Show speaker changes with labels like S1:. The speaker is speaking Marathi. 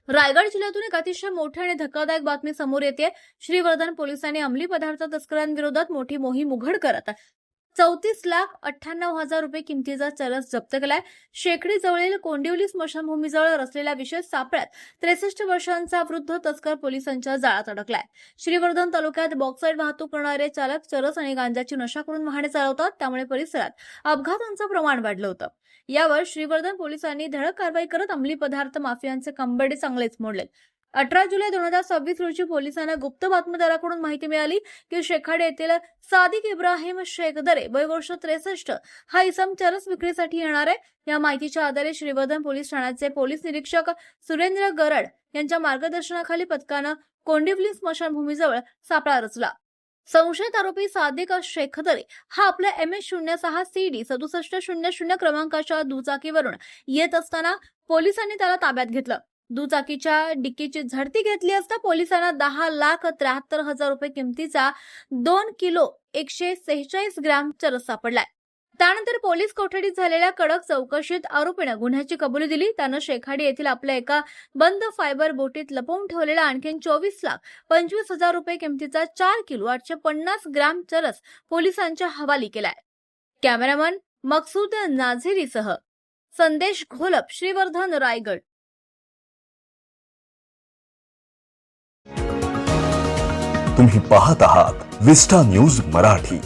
S1: रायगड जिल्ह्यातून एक अतिशय मोठी आणि धक्कादायक बातमी समोर येते। श्रीवर्धन पोलिसांनी अंमली पदार्थ तस्करांविरोधात मोठी मोहीम उघड करत 34,98,000 रुपये किमतीचा चरस जप्त केलाय। शेकडी जवळील कोंडिवली स्मशानभूमीजवळ रचलेल्या विशेष सापळ्यात 63 वर्षांचा वृद्ध तस्कर पोलिसांच्या जाळ्यात अडकलाय। श्रीवर्धन तालुक्यात बॉक्साईट वाहतूक करणारे चालक चरस आणि गांजाची नशा करून वाहने चालवतात, त्यामुळे परिसरात अपघातांचं प्रमाण वाढलं होतं। यावर श्रीवर्धन पोलिसांनी धडक कारवाई करत अंमली पदार्थ माफियांचे कंबरडे चांगलेच मोडले। 18 जुलै 2026 रोजी पोलिसांना गुप्त बातमीदाराकडून माहिती मिळाली की शेखाडे येथील सादिक इब्राहिम शेखदरे वय वर्ष 63 हा इसम चरस विक्रीसाठी येणार आहे। या माहितीच्या आधारे श्रीवर्धन पोलीस ठाण्याचे पोलीस निरीक्षक सुरेंद्र गरड यांच्या मार्गदर्शनाखाली पथकानं कोंडिवली स्मशानभूमीजवळ सापळा रचला। संशयित आरोपी सादिक शेखदरे हा आपल्या MS06 CD 6700 क्रमांकाच्या दुचाकीवरून येत असताना पोलिसांनी त्याला ताब्यात घेतलं। दुचाकीच्या डिक्कीची झडती घेतली असता पोलिसांना 10,73,000 रुपये किमतीचा 2 किलो 146 ग्रॅम चरस सापडलाय। त्यानंतर पोलीस कोठडीत झालेल्या कडक चौकशीत आरोपीनं गुन्ह्याची कबुली दिली। त्यानं शेखाडी येथील आपल्या एका बंद फायबर बोटीत लपवून ठेवलेला आणखी 24,25,000 रुपये किमतीचा 4 किलो 850 ग्रॅम चरस पोलिसांच्या हवाली केलाय। कॅमेरामन मकसूद नाझिरीसह संदेश घोलप, श्रीवर्धन, रायगड।
S2: तुम्ही पाहत आहात विस्टा न्यूज मराठी।